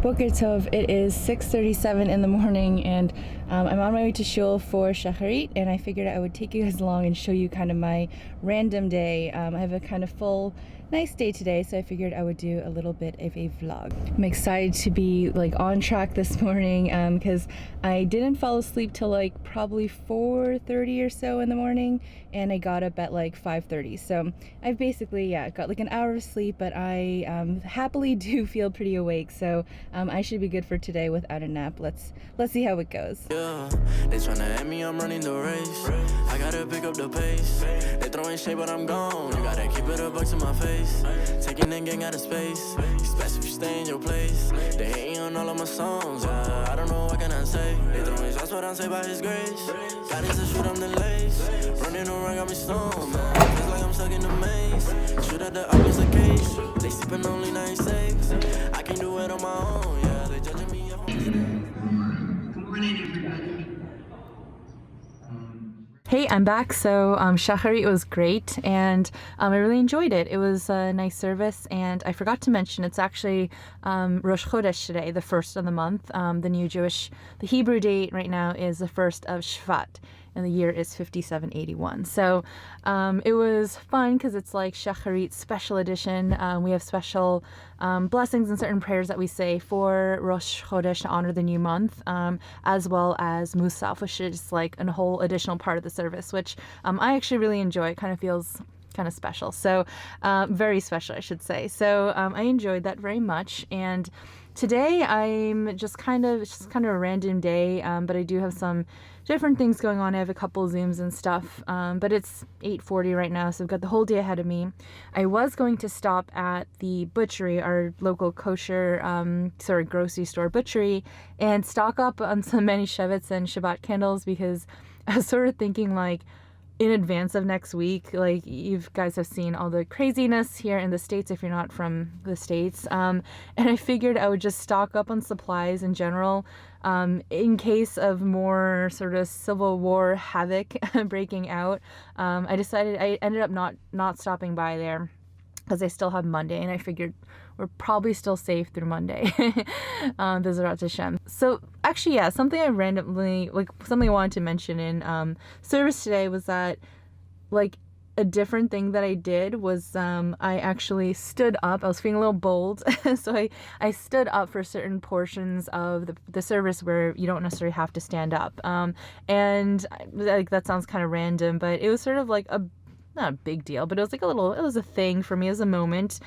Boker Tov, it is 6:37 in the morning and I'm on my way to shul for Shacharit, and I figured I would take you guys along and show you kind of my random day. I have a kind of full, nice day today, so I figured I would do a little bit of a vlog. I'm excited to be like on track this morning because I didn't fall asleep till like probably 4:30 or so in the morning, and I got up at like 5:30. So I've basically got like an hour of sleep, but I happily do feel pretty awake. So I should be good for today without a nap. Let's see how it goes. Yeah, they tryna at me, I'm running the race. I gotta pick up the pace. They throwing shade, but I'm gone. You gotta keep it a buck to my face. Taking that gang out of space. Especially if you stay in your place. They hating on all of my songs. I don't know what can I say. They throwing shots, what I say by His grace. Got into shoot, I'm the lace. Running around, got me stoned, man. Feels like I'm stuck in the maze. Shoot at the office a case. They sleeping only 96. I can do it on my own. Yeah, they judging me. Hey, I'm back. So Shacharit was great, and I really enjoyed it. It was a nice service, and I forgot to mention it's actually Rosh Chodesh today, the first of the month. The Hebrew date right now is the 1st of Shevat, and the year is 5781. So it was fun because it's like Shacharit special edition. We have special blessings and certain prayers that we say for Rosh Chodesh to honor the new month, as well as Musaf, which is like a whole additional part of the service, which I actually really enjoy. It kind of feels kind of special. So very special, I should say. So I enjoyed that very much. And today I'm just kind of a random day, but I do have some different things going on. I have a couple Zooms and stuff, but it's 8:40 right now, so I've got the whole day ahead of me. I was going to stop at the butchery, our local kosher, grocery store butchery, and stock up on some many Shevets and Shabbat candles, because I was sort of thinking like, in advance of next week, like you guys have seen all the craziness here in the States if you're not from the States, and I figured I would just stock up on supplies in general in case of more sort of civil war havoc breaking out. I ended up not stopping by there because I still have Monday, and I figured we're probably still safe through Monday. Bezrat Hashem. So actually, something I wanted to mention in service today was that, like, a different thing that I did was I actually stood up. I was feeling a little bold, so I stood up for certain portions of the service where you don't necessarily have to stand up. And like, that sounds kind of random, but it was sort of like not a big deal, but it was a thing for me as a moment,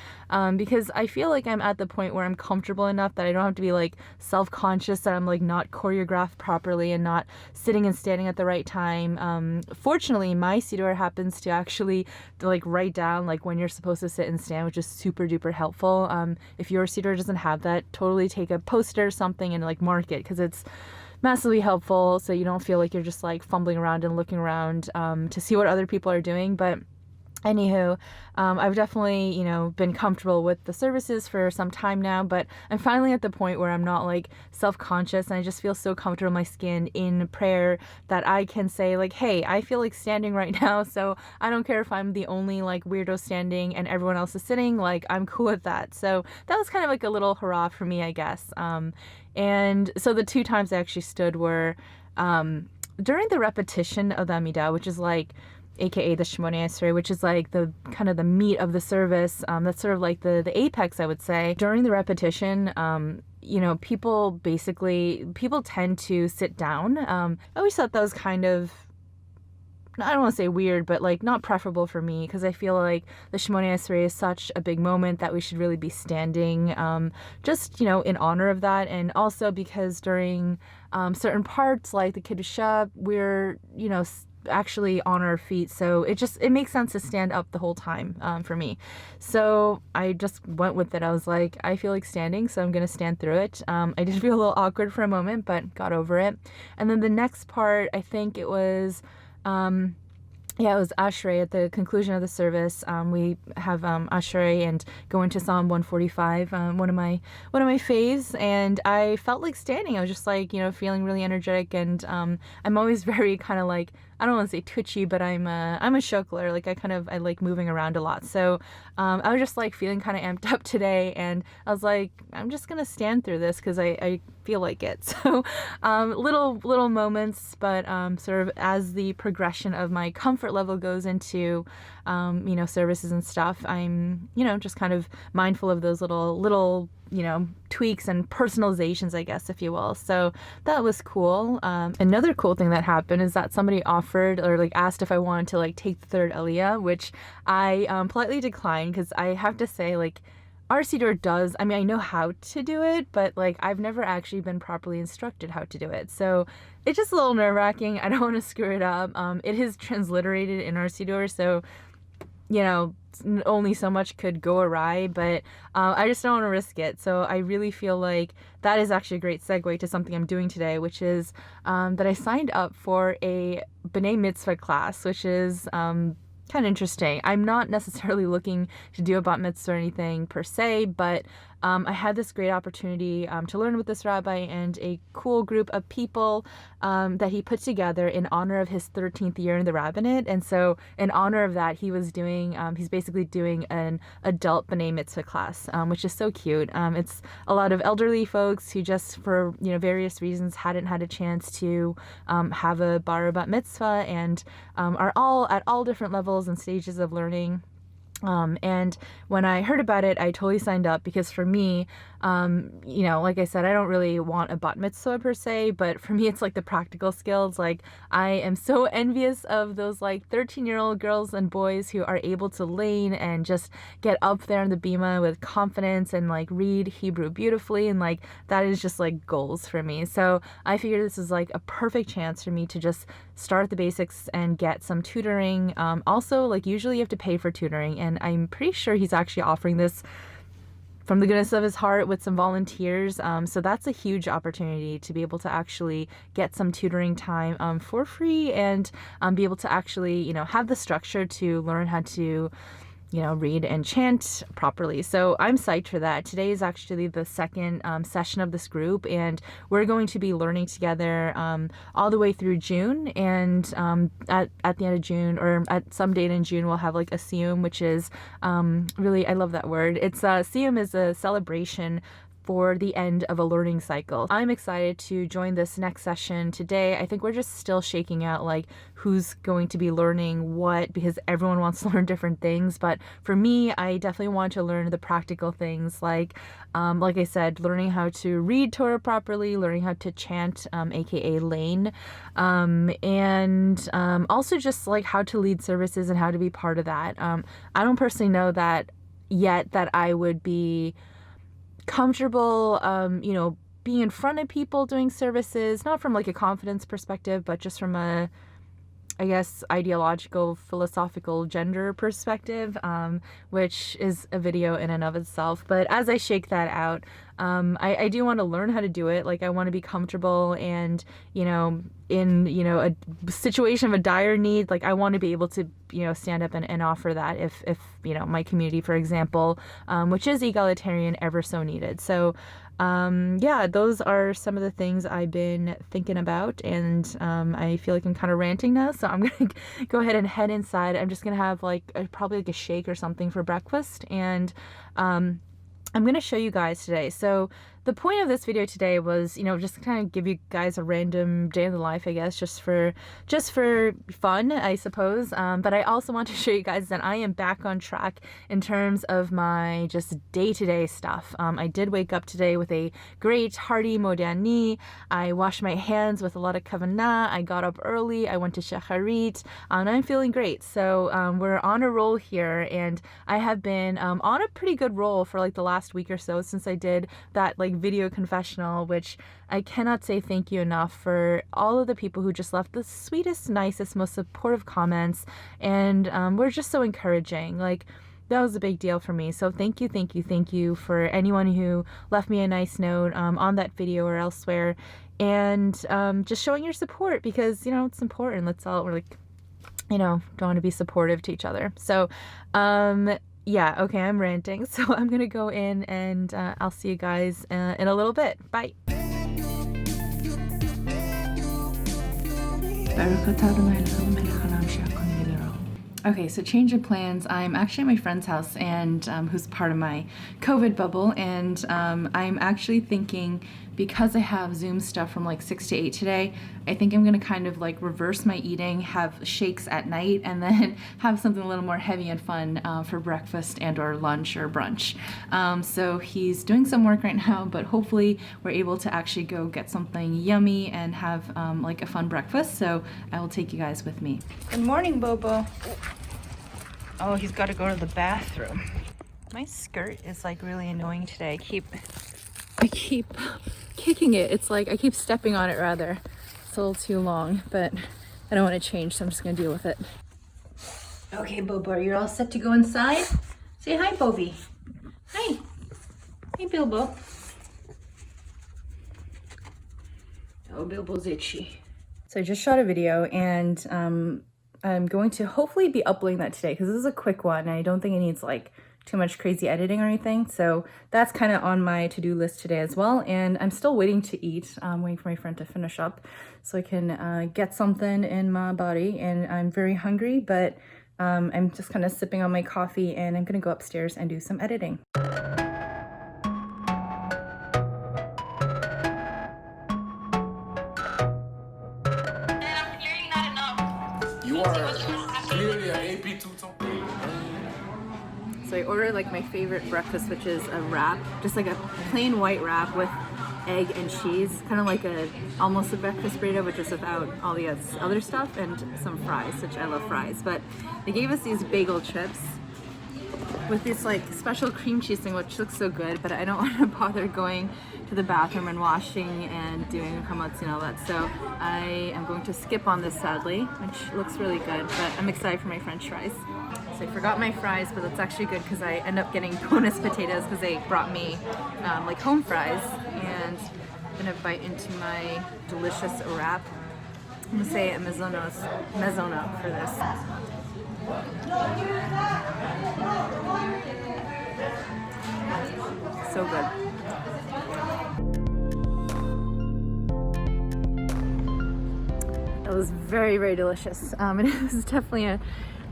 because I feel like I'm at the point where I'm comfortable enough that I don't have to be like self-conscious that I'm like not choreographed properly and not sitting and standing at the right time. Fortunately, my siddur happens to actually like write down like when you're supposed to sit and stand, which is super duper helpful. If your siddur doesn't have that, totally take a poster or something and like mark it, because it's massively helpful, so you don't feel like you're just like fumbling around and looking around to see what other people are doing. But anywho, I've definitely, been comfortable with the services for some time now, but I'm finally at the point where I'm not like self-conscious, and I just feel so comfortable in my skin in prayer that I can say like, hey, I feel like standing right now, so I don't care if I'm the only like weirdo standing and everyone else is sitting, like I'm cool with that. So that was kind of like a little hurrah for me, I guess. And so the two times I actually stood were during the repetition of the Amidah, which is like aka the Shemoneh Esrei, which is like the kind of the meat of the service. That's sort of like the apex, I would say. During the repetition, people tend to sit down. I always thought that was kind of, I don't want to say weird, but like not preferable for me, because I feel like the Shemoneh Esrei is such a big moment that we should really be standing, just, in honor of that. And also because during certain parts like the Kiddusha, we're, actually on our feet, so it makes sense to stand up the whole time for me. So I just went with it. I was like, I feel like standing, so I'm gonna stand through it. I did feel a little awkward for a moment, but got over it. And then the next part, I think it was Yeah, it was Ashrei at the conclusion of the service. We have Ashrei and go into Psalm 145, one of my faves, and I felt like standing. I was just like, feeling really energetic, and I'm always very kind of like, I don't want to say twitchy, but I'm a shuckler. Like I like moving around a lot. So I was just like feeling kind of amped up today, and I was like, I'm just gonna stand through this because I feel like it. So little moments, but sort of as the progression of my comfort level goes into services and stuff, I'm just kind of mindful of those little tweaks and personalizations, I guess, if you will. So that was cool. Another cool thing that happened is that somebody offered or like asked if I wanted to like take the third Aliyah, which I politely declined because I have to say, like, RC Door does, I mean, I know how to do it, but like I've never actually been properly instructed how to do it. So it's just a little nerve-wracking. I don't want to screw it up. It is transliterated in RC Door, so only so much could go awry, but I just don't want to risk it. So I really feel like that is actually a great segue to something I'm doing today, which is that I signed up for a Bnei Mitzvah class, which is kind of interesting. I'm not necessarily looking to do a bat mitzvah or anything per se, but I had this great opportunity to learn with this rabbi and a cool group of people that he put together in honor of his 13th year in the rabbinate. And so in honor of that, he's basically doing an adult B'nai Mitzvah class, which is so cute. It's a lot of elderly folks who just for, various reasons hadn't had a chance to have a bar or bat mitzvah and are all at all different levels and stages of learning. And when I heard about it, I totally signed up because for me, like I said, I don't really want a bat mitzvah per se, but for me, it's like the practical skills. Like I am so envious of those like 13-year-old girls and boys who are able to lane and just get up there on the bima with confidence and like read Hebrew beautifully. And like, that is just like goals for me. So I figured this is like a perfect chance for me to just start the basics and get some tutoring. Also, like usually you have to pay for tutoring, and I'm pretty sure he's actually offering this from the goodness of his heart with some volunteers. So that's a huge opportunity to be able to actually get some tutoring time for free and be able to actually, have the structure to learn how to read and chant properly. So I'm psyched for that. Today is actually the second session of this group, and we're going to be learning together all the way through June. And at the end of June, or at some date in June, we'll have like a siyum, which is really, I love that word. It's siyum is a celebration for the end of a learning cycle. I'm excited to join this next session today. I think we're just still shaking out like who's going to be learning what, because everyone wants to learn different things. But for me, I definitely want to learn the practical things like I said, learning how to read Torah properly, learning how to chant, aka lane, and also just like how to lead services and how to be part of that. I don't personally know that yet that I would be comfortable, being in front of people doing services, not from like a confidence perspective, but just from a, I guess, ideological, philosophical gender perspective, which is a video in and of itself. But as I shake that out, I do want to learn how to do it. Like I want to be comfortable and, in, a situation of a dire need, like I want to be able to, stand up and offer that if, my community, for example, which is egalitarian, ever so needed. So, those are some of the things I've been thinking about, and I feel like I'm kind of ranting now, so I'm gonna go ahead and head inside. I'm just gonna have probably like a shake or something for breakfast, and I'm gonna show you guys today. So the point of this video today was, just kind of give you guys a random day in the life, I guess, just for fun, I suppose. But I also want to show you guys that I am back on track in terms of my just day-to-day stuff. I did wake up today with a great hearty modani. I washed my hands with a lot of kavanah. I got up early. I went to shacharit, and I'm feeling great. So we're on a roll here, and I have been on a pretty good roll for like the last week or so since I did that video confessional, which I cannot say thank you enough for all of the people who just left the sweetest, nicest, most supportive comments, and were just so encouraging. Like, that was a big deal for me. So thank you for anyone who left me a nice note on that video or elsewhere, and just showing your support, because it's important. We're like, you know, don't want to be supportive to each other. So, yeah, okay, I'm ranting. So I'm gonna go in and I'll see you guys in a little bit. Bye. Okay, so change of plans. I'm actually at my friend's house and who's part of my COVID bubble, and I'm actually thinking, because I have Zoom stuff from like 6 to 8 today, I think I'm gonna kind of like reverse my eating, have shakes at night, and then have something a little more heavy and fun for breakfast and or lunch or brunch. So he's doing some work right now, but hopefully we're able to actually go get something yummy and have like a fun breakfast. So I will take you guys with me. Good morning, Bobo. Oh, he's got to go to the bathroom. My skirt is like really annoying today. I keep kicking it. It's like I keep stepping on it rather. It's a little too long, but I don't want to change, so I'm just gonna deal with it. Okay, Bobo, are you all set to go inside? Say hi, Bobby. Hi. Hey, Bilbo. Oh, Bilbo's itchy. So I just shot a video, and I'm going to hopefully be uploading that today because this is a quick one and I don't think it needs like too much crazy editing or anything. So that's kind of on my to-do list today as well. And I'm still waiting to eat. I'm waiting for my friend to finish up so I can get something in my body. And I'm very hungry, but I'm just kind of sipping on my coffee, and I'm gonna go upstairs and do some editing. You are clearly an AP two-tone. So I ordered like my favorite breakfast, which is a wrap, just like a plain white wrap with egg and cheese, kind of like almost a breakfast burrito, but just without all the other stuff, and some fries, which I love fries. But they gave us these bagel chips with this like special cream cheese thing, which looks so good, but I don't want to bother going to the bathroom and washing and doing chametz and all that. So I am going to skip on this sadly, which looks really good, but I'm excited for my French fries. So I forgot my fries, but that's actually good because I end up getting bonus potatoes because they brought me like home fries, and I'm gonna bite into my delicious wrap. I'm gonna say a maisonnaise for this. So good. It was very, very delicious. And it was definitely a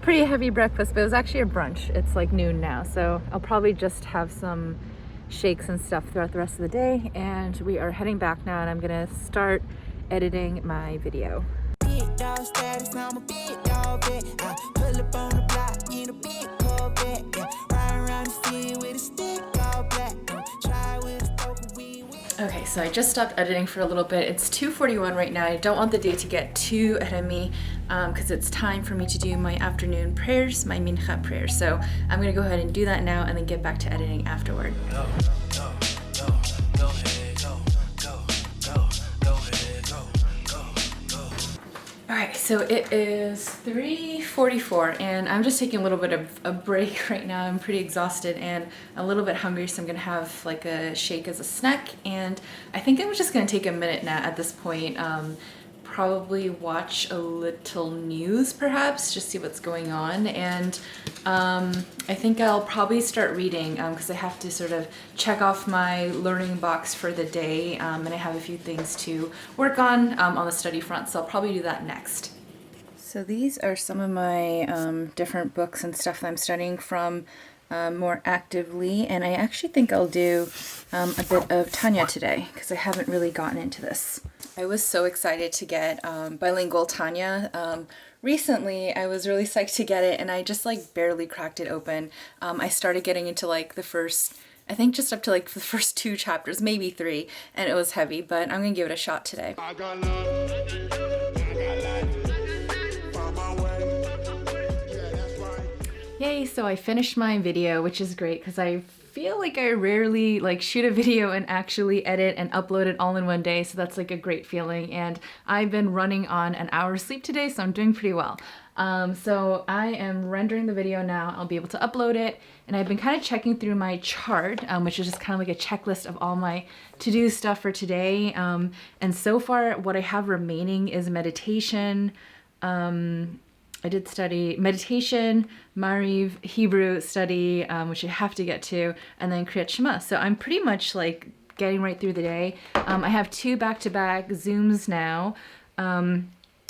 pretty heavy breakfast, but it was actually a brunch. It's like noon now, so I'll probably just have some shakes and stuff throughout the rest of the day. And we are heading back now, and I'm gonna start editing my video. Okay, so I just stopped editing for a little bit. It's 2:41 right now. I don't want the day to get too ahead of me because it's time for me to do my afternoon prayers, my mincha prayers. So I'm gonna go ahead and do that now and then get back to editing afterward. Alright, so it is 3:44 and I'm just taking a little bit of a break right now. I'm pretty exhausted and a little bit hungry, so I'm gonna have like a shake as a snack, and I think I'm just gonna take a minute now at this point. Probably watch a little news perhaps, just see what's going on, and I think I'll probably start reading because I have to sort of check off my learning box for the day, and I have a few things to work on the study front, so I'll probably do that next. So these are some of my different books and stuff that I'm studying from more actively, and I actually think I'll do a bit of Tanya today because I haven't really gotten into this. I was so excited to get bilingual Tanya. Recently, I was really psyched to get it, and I just like barely cracked it open. I started getting into like the first, I think just up to like the first 2 chapters, maybe 3, and it was heavy, but I'm gonna give it a shot today. Yay, so I finished my video, which is great because I feel like I rarely like shoot a video and actually edit and upload it all in one day, so that's like a great feeling, and I've been running on an hour's sleep today, so I'm doing pretty well. So I am rendering the video now. I'll be able to upload it, and I've been kind of checking through my chart, which is just kind of like a checklist of all my to-do stuff for today, and so far what I have remaining is meditation, I did study meditation, Mariv, Hebrew study, which I have to get to, and then Kriyat Shema. So I'm pretty much like getting right through the day. I have 2 back-to-back Zooms now.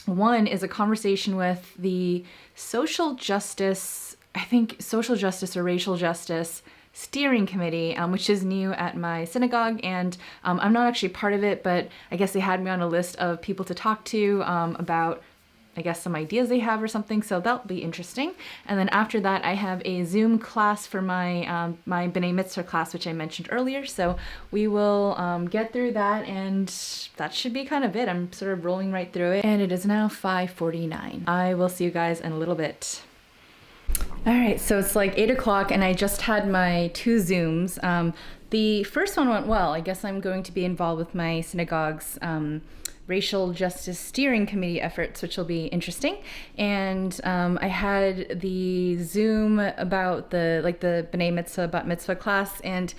One is a conversation with the social justice or racial justice steering committee, which is new at my synagogue, and I'm not actually part of it, but I guess they had me on a list of people to talk to about, I guess, some ideas they have or something, so that'll be interesting. And then after that, I have a Zoom class for my my Bnei Mitzvah class, which I mentioned earlier, so we will get through that, and that should be kind of it. I'm sort of rolling right through it, and it is now 5:49. I will see you guys in a little bit. All right, so it's like 8 o'clock and I just had my 2 Zooms. The first one went well. I guess I'm going to be involved with my synagogue's racial justice steering committee efforts, which will be interesting. And I had the Zoom about the Bnei Mitzvah, Bat Mitzvah class, and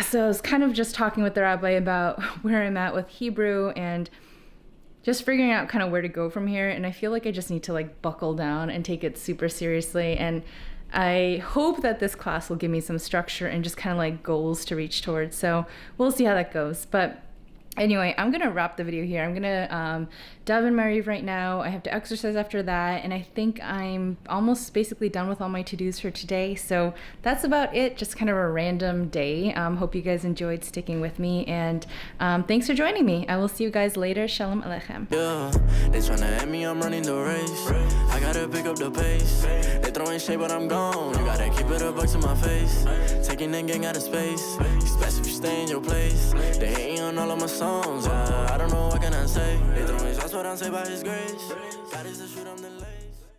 so I was kind of just talking with the rabbi about where I'm at with Hebrew and just figuring out kind of where to go from here. And I feel like I just need to like buckle down and take it super seriously. And I hope that this class will give me some structure and just kind of like goals to reach towards. So we'll see how that goes. But anyway, I'm gonna wrap the video here. I'm gonna daven Mariv right now. I have to exercise after that, and I think I'm almost basically done with all my to-dos for today. So that's about it. Just kind of a random day. Hope you guys enjoyed sticking with me, and thanks for joining me. I will see you guys later. Shalom Aleichem. Yeah, they tryna at me, I'm running the race. I gotta pick up the pace. They throwing shade, but I'm gone. You gotta keep it a buck to my face. Taking that gang out of space. It's best if you stay in your place. They hating on all of my songs. I don't know what can I say. They throwing shots, but I'm saved by His grace. God is the truth, I'm the late.